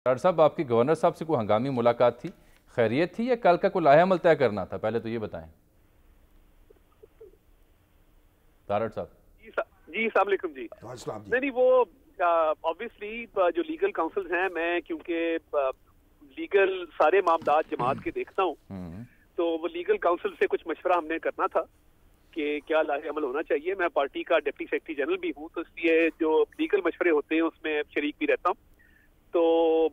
Doctor साहब, आपकी governor साहब से कोई हंगामी मुलाकात थी, खैरियत थी या कल का कोई लाहे अमल तय करना था? पहले तो ये बताएं तारड़ साहब। जी अस्सलाम वालेकुम जी। नहीं वो ऑब्वियसली जो लीगल काउंसिल्स हैं, मैं क्योंकि लीगल सारे मामलात जमात के देखता हूँ, तो वो लीगल काउंसिल से कुछ मशवरा हमने करना था कि क्या लाहे अमल होना चाहिए। मैं पार्टी का डिप्टी सेक्रेटरी जनरल भी हूँ, तो इसलिए जो लीगल मशवरे होते हैं उसमें शरीक भी रहता हूँ। तो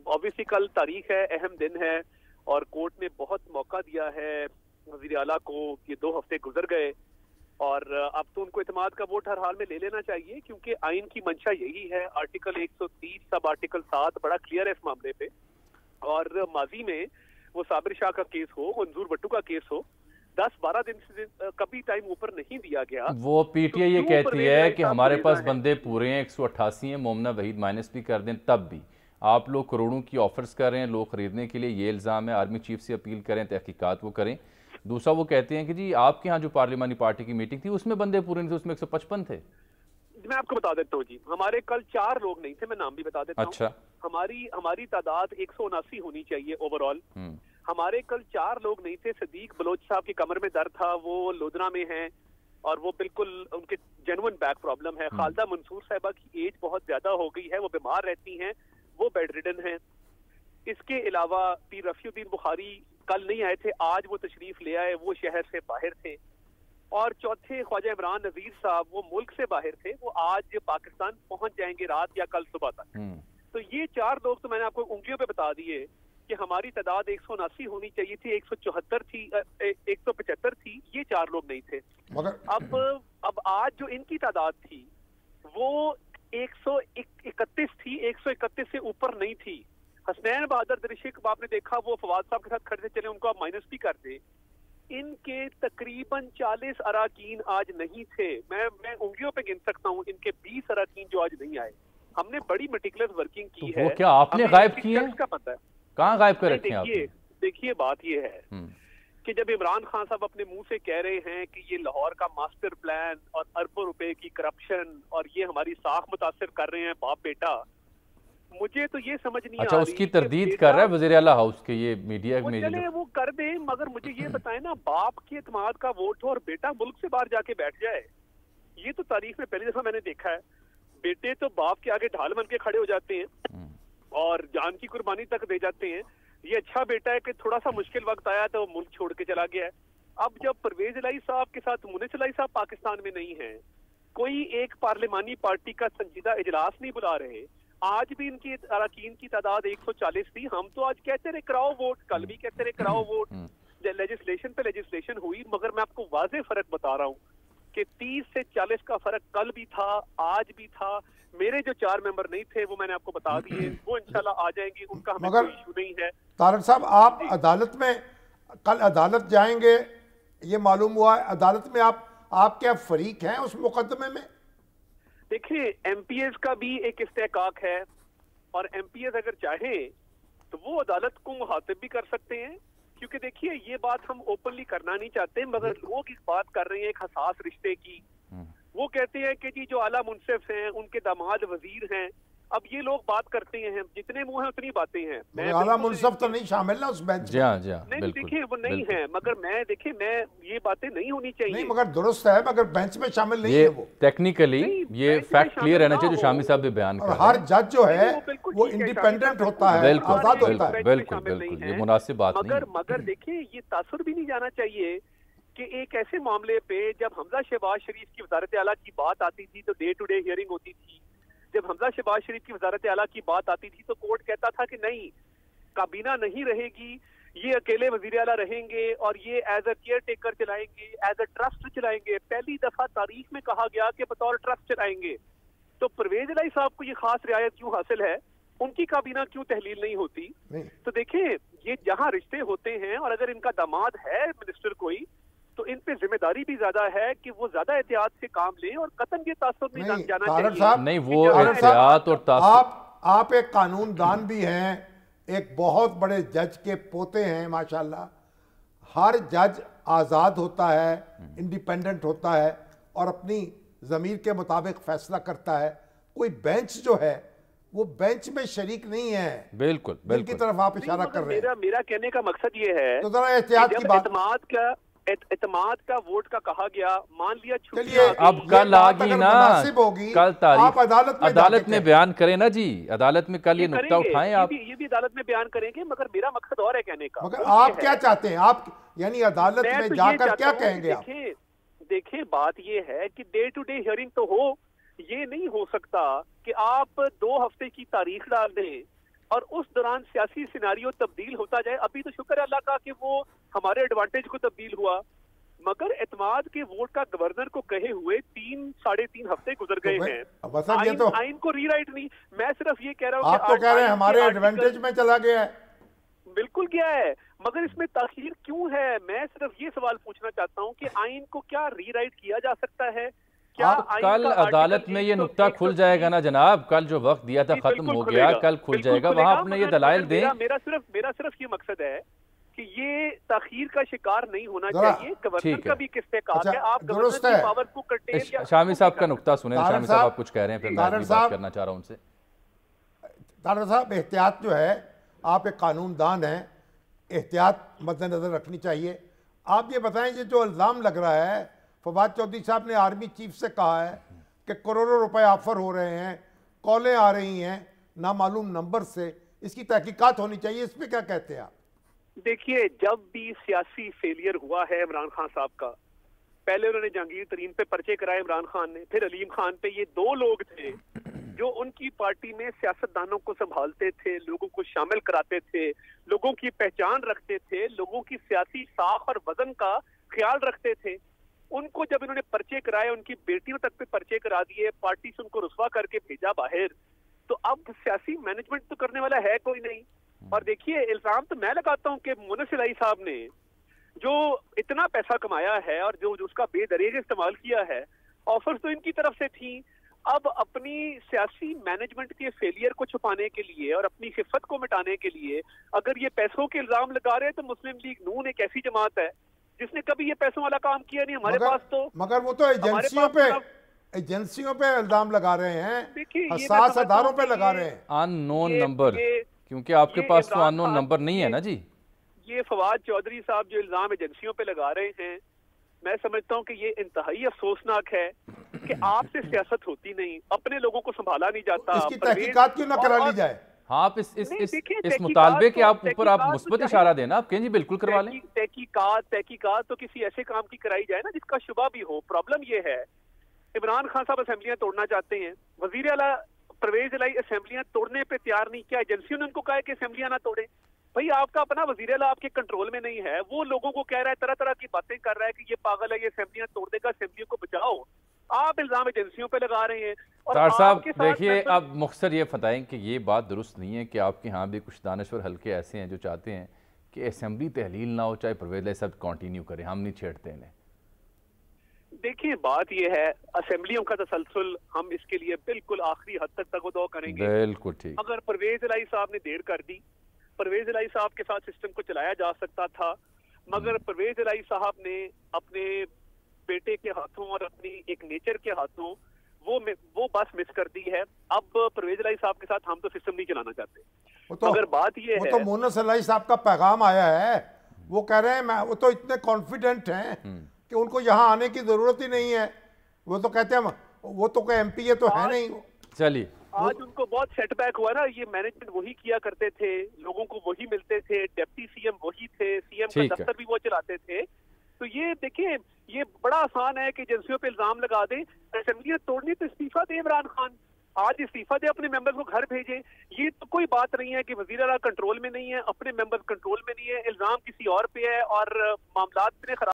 ऑब्वियसली कल तारीख है, अहम दिन है, और कोर्ट ने बहुत मौका दिया है वज़ीर आला को। ये 2 हफ्ते गुजर गए और अब तो उनको इत्मीनान का वोट हर हाल में ले लेना चाहिए, क्योंकि आइन की मंशा यही है। आर्टिकल 130 सब आर्टिकल 7 बड़ा क्लियर है इस मामले पे। और माजी में वो साबिर शाह का केस हो, मंजूर भट्टू का केस हो, 10-12 दिन से कभी टाइम ऊपर नहीं दिया गया। वो पीटीआई ये कहती है कि हमारे पास बंदे पूरे हैं, 188 हैं, मोमना वहीद माइनस भी कर दें तब भी आप लोग करोड़ों की ऑफर्स कर रहे हैं लोग खरीदने के लिए, ये इल्ज़ाम है। आर्मी चीफ से अपील करें, तहकीकात वो करें। दूसरा वो कहते हैं कि जी आपके यहाँ जो पार्लिमानी पार्टी की मीटिंग थी उसमें बंदे पूरे नहीं थे, उसमें 155 थे। मैं आपको बता देता हूँ जी, हमारे कल 4 लोग नहीं थे, मैं नाम भी बता देता हूँ। अच्छा, हमारी तादाद 179 होनी चाहिए ओवरऑल। हमारे कल 4 लोग नहीं थे। सदीक बलोच साहब की कमर में दर्द था, वो लोधना में हैं और वो बिल्कुल उनके जेन्युइन बैक प्रॉब्लम है। खालदा मंसूर साहिबा की एज बहुत ज्यादा हो गई है, वो बीमार रहती हैं, वो बेड रिडन हैं। इसके अलावा पीर रफीउद्दीन बुखारी कल नहीं आए थे, आज वो तशरीफ ले आए, वो शहर से बाहर थे। और चौथे ख्वाजा इमरान नजीर साहब, वो मुल्क से बाहर थे, वो आज पाकिस्तान पहुंच जाएंगे रात या कल सुबह तक। तो ये 4 लोग तो मैंने आपको उंगलियों पे बता दिए कि हमारी तादाद 179 होनी चाहिए थी, 174 थी, 175 थी, ये 4 लोग नहीं थे। अब आज जो इनकी तादाद थी वो 131 थी, 131 से ऊपर नहीं थी। हसनैन बहादुर दरिशिक आपने देखा, वो फवाद साहब के साथ खड़े थे, चले उनको आप माइनस भी कर दे। इनके तकरीबन 40 अराकीन आज नहीं थे। मैं उंगलियों पे गिन सकता हूँ इनके 20 अराकीन जो आज नहीं आए। हमने बड़ी मेटिकुलस वर्किंग की है। वो क्या आपने गायब की है? का पता है कहाँ गायब कर रखे हैं आपने? देखिए बात ये है कि जब इमरान खान साहब अपने मुंह से कह रहे हैं कि ये लाहौर का मास्टर प्लान और अरबों रुपए की करप्शन और ये हमारी साख मुतासिर कर रहे हैं बाप बेटा, मुझे तो ये समझ नहीं आ रही। उसकी तरदीद कर रहा है वज़ीर आला हाउस के ये मीडिया में। चले वो कर दे, मगर मुझे ये बताएं ना, बाप के इत्मीनान का वोट हो और बेटा मुल्क से बाहर जाके बैठ जाए। ये तो तारीख में पहली दफा मैंने देखा है। बेटे तो बाप के आगे ढाल बन के खड़े हो जाते हैं और जान की कुर्बानी तक दे जाते हैं। ये अच्छा बेटा है कि थोड़ा सा मुश्किल वक्त आया तो वो मुल्क छोड़ के चला गया है। अब जब परवेज इलाही साहब के साथ मुनीस इलाही साहब पाकिस्तान में नहीं है, कोई एक पार्लिमानी पार्टी का संजीदा इजलास नहीं बुला रहे, आज भी इनकी अरकान की तादाद 140 थी। हम तो आज कहते रहे कराओ वोट, कल भी कहते रहे कराओ वोट, लेजिस्लेशन पे लेजिस्लेशन हुई, मगर मैं आपको वाज़ेह फर्क बता रहा हूँ कि 30 से 40 का फर्क कल भी था, आज भी था। मेरे जो 4 मेंबर नहीं थे वो मैंने आपको बता दिए, वो इंशाल्लाह आ जाएंगे, उनका हमें कोई इशू नहीं है। तारड़ साहब, आप अदालत में कल अदालत जाएंगे, ये मालूम हुआ है। अदालत में आप क्या फरीक हैं उस मुकदमे में? देखिए, एमपीएस का भी एक इस्तेहकाक है और एमपीएस अगर चाहे तो वो अदालत को मुखातिब भी कर सकते हैं, क्योंकि देखिए ये बात हम ओपनली करना नहीं चाहते, मगर लोग इस बात कर रहे हैं एक हसास रिश्ते की। वो कहते हैं कि जी जो आला मुंसिफ हैं उनके दामाद वजीर हैं। अब ये लोग बात करते हैं, जितने मुंह हैं उतनी बातें हैं। मैं आला मुंसिफ तो नहीं शामिल ना उस बेंच में। नहीं, देखिए वो नहीं है, मगर मैं ये बातें नहीं होनी चाहिए। नहीं, मगर दुरुस्त है, मगर बेंच में शामिल नहीं है वो। टेक्निकली ये फैक्ट क्लियर रहना चाहिए जो शामी साहब भी बयान कर रहे हैं। हर जज जो है वो इंडिपेंडेंट होता है, आजाद होता है। बिल्कुल, ये मुनासिब बात नहीं। मगर देखिए ये तासुर भी नहीं जाना चाहिए कि एक ऐसे मामले पे जब हमजा शहबाज शरीफ की वजारत आला की बात आती थी तो डे टू डे हियरिंग होती थी। जब हमजा शहबाज शरीफ की वजारत आला की बात आती थी तो कोर्ट कहता था कि नहीं, काबीना नहीं रहेगी, ये अकेले वजीर आला रहेंगे और ये एज अ केयर टेकर चलाएंगे, एज अ ट्रस्ट चलाएंगे। पहली दफा तारीख में कहा गया कि बतौर ट्रस्ट चलाएंगे। तो परवेज इलाही साहब को ये खास रियायत क्यों हासिल है, उनकी काबीना क्यों तहलील नहीं होती? तो देखें, ये जहां रिश्ते होते हैं और अगर इनका दामाद है मिनिस्टर कोई, तो इन पे जिम्मेदारी भी ज्यादा है कि वो ज्यादा एहतियात से काम लें और कतन ये तासुर नहीं जाना चाहिए। नहीं, वो एहतियात और तासुर। आप एक कानून दान भी हैं, एक बहुत बड़े जज के पोते हैं माशाल्लाह। हर जज आज़ाद होता है, इंडिपेंडेंट होता है और अपनी ज़मीर के मुताबिक फैसला करता है। कोई बेंच जो है वो बेंच में शरीक नहीं है। बिल्कुल जिनकी बिल्कुल। तरफ आप इशारा कर रहे हैं। मेरा कहने का मकसद ये है तो जरा एहतियात की बात। एतमाद का वोट का कहा गया, मान लिया चलिए अब कल आ गई ना, कल तारीख आप अदालत में बयान करें ना जी, अदालत में कल ये नुक्ता उठाएं आप। ये भी अदालत में बयान करेंगे, मगर मेरा मकसद और है कहने का। मगर आप क्या चाहते हैं? आप यानी अदालत में जाकर क्या कहेंगे आप? देखें बात ये है कि डे टू डे हियरिंग तो हो, ये नहीं हो सकता कि आप 2 हफ्ते की तारीख डाल दें और उस दौरान सियासी सिनारियो तब्दील होता जाए। अभी तो शुक्र अल्लाह का कि वो हमारे एडवांटेज को तब्दील हुआ, मगर एतमाद के वोट का गवर्नर को कहे हुए 3-3.5 हफ्ते गुजर गए हैं। आइन को रीराइट नहीं, मैं सिर्फ ये कह रहा हूँ। आप तो कह रहे हैं हमारे एडवांटेज में चला गया है। बिल्कुल गया है, मगर इसमें ताखीर क्यों है? मैं सिर्फ ये सवाल पूछना चाहता हूँ कि आइन को क्या रीराइट किया जा सकता है? कल अदालत में ये नुक्ता खुल जाएगा ना जनाब, कल जो वक्त दिया था खत्म हो गया, कल खुल जाएगा, वहां अपने ये दलाइल दें। मेरा सिर्फ ये मकसद है कि ये ताखीर का शिकार नहीं होना चाहिए। गवर्नर का भी किससे कहा है, आप गवर्नर की पावर को कर्टेल। शामी साहब का नुक्ता सुने। शामी साहब आप कुछ कह रहे हैं, फिर मैं बात करना चाह रहा हूं उनसे। तारड़ साहब, एहतियात जो है, आप एक कानूनदान हैं, एहतियात मद्देनजर रखनी चाहिए। आप ये बताएं, ये जो इल्ज़ाम लग रहा है, फवाद चौधरी साहब ने आर्मी चीफ से कहा है कि करोड़ों रुपए ऑफर हो रहे हैं, कॉलें आ रही हैं नामालूम नंबर से, इसकी तहकीकात होनी चाहिए, इस पे क्या कहते हैं आप? देखिए, जब भी सियासी फेलियर हुआ है इमरान खान साहब का, पहले उन्होंने जहांगीर तरीन पे पर्चे कराए इमरान खान ने, फिर अलीम खान पे, ये 2 लोग थे जो उनकी पार्टी में सियासतदानों को संभालते थे, लोगों को शामिल कराते थे, लोगों की पहचान रखते थे, लोगों की सियासी साख और वजन का ख्याल रखते थे। उनको जब इन्होंने पर्चे कराए, उनकी बेटियों तक पे पर्चे करा दिए, पार्टी से उनको रुस्वा करके भेजा बाहर, तो अब सियासी मैनेजमेंट तो करने वाला है कोई नहीं। और देखिए, इल्जाम तो मैं लगाता हूं कि मोनस इलाही साहब ने जो इतना पैसा कमाया है और जो उसका बेदरेज इस्तेमाल किया है, ऑफर्स तो इनकी तरफ से थी। अब अपनी सियासी मैनेजमेंट के फेलियर को छुपाने के लिए और अपनी खिफत को मिटाने के लिए अगर ये पैसों के इल्जाम लगा रहे हैं, तो मुस्लिम लीग नून एक ऐसी जमात है जिसने कभी ये पैसों वाला काम किया नहीं। हमारे पास तो मगर वो तो एजेंसियों पे इल्जाम लगा रहे हैं, हसास अदारों पे लगा रहे हैं, अननोन नंबर, क्योंकि आपके पास तो अननोन नंबर नहीं है ना जी। ये फवाद चौधरी साहब जो इल्जाम एजेंसियों पे लगा रहे हैं, मैं समझता हूं कि ये इंतहाई अफसोसनाक है कि आपसे सियासत होती नहीं, अपने लोगों को संभाला नहीं जाता। इसकी तहकीकात क्यों ना करा ली जाए? हाँ, आप इस मुतालबे के आप ऊपर आप मुस्बत इशारा देना, आप कहें जी बिल्कुल करवा लें। तहकीकात तो किसी ऐसे काम की कराई जाए ना जिसका शुबा भी हो। प्रॉब्लम ये है, इमरान खान साहब असेंबलियां तोड़ना चाहते हैं, वजीर आला परवेज इलाही असेंबलियां तोड़ने पे तैयार नहीं। क्या एजेंसियों ने उनको कहा है कि असेंबलियां ना तोड़े? भाई, आपका अपना वजीर आला आपके कंट्रोल में नहीं है, वो लोगों को कह रहा है, तरह तरह की बातें कर रहा है कि ये पागल है, ये असेंबलियां तोड़ देगा, असेंबलियों को बचाओ। आप इल्जाम एजेंसियों पे लगा रहे हैं। तार साहब देखिए, अब मुख्तसर ये बताएं कि ये बात दुरुस्त नहीं है कि आपके यहाँ भी कुछ दानश्वर हल्के ऐसे हैं जो चाहते हैं कि असेंबली तहलील ना हो, चाहे परवेज सब कंटिन्यू करें, हम नहीं छेड़ते इन्हें। देखिए, बात ये है, असेंबलियों का तसलसल हम इसके लिए बिल्कुल आखिरी हद तक तगदो करेंगे। बिल्कुल ठीक। अगर परवेज इलाही साहब ने देर कर दी, परवेज इलाही साहब के साथ सिस्टम को चलाया जा सकता था, मगर परवेज इलाही साहब ने अपने बेटे के हाथों और अपनी एक नेचर के हाथों वो बस मिस कर दी है। अब परवेज इलाही साहब के साथ हम तो सिस्टम नहीं चलाना चाहते। अगर बात ये है, तो मोनस इलाही साहब का पैगाम आया है, वो कह रहे हैं, वो तो इतने कॉन्फिडेंट हैं कि उनको यहाँ आने की जरूरत ही नहीं है। वो तो कहते हैं वो तो कोई एमपीए तो है नहीं। चलिए, आज उनको बहुत सेटबैक हुआ ना। ये मैनेजमेंट वही किया करते थे, लोगों को वही मिलते थे, डिप्टी सीएम वही थे, सीएम का दफ्तर भी वो चलाते थे। तो ये देखिए, ये बड़ा आसान है कि एजेंसियों पे इल्जाम लगा दे, असेंबलियां तोड़नी तो इस्तीफा दे इमरान खान, आज इस्तीफा दे, अपने मेंबर्स को घर भेजे। ये तो कोई बात नहीं है कि वजीर आला कंट्रोल में नहीं है, अपने मेंबर्स कंट्रोल में नहीं है, इल्जाम किसी और पे है और मामलात इतने खराब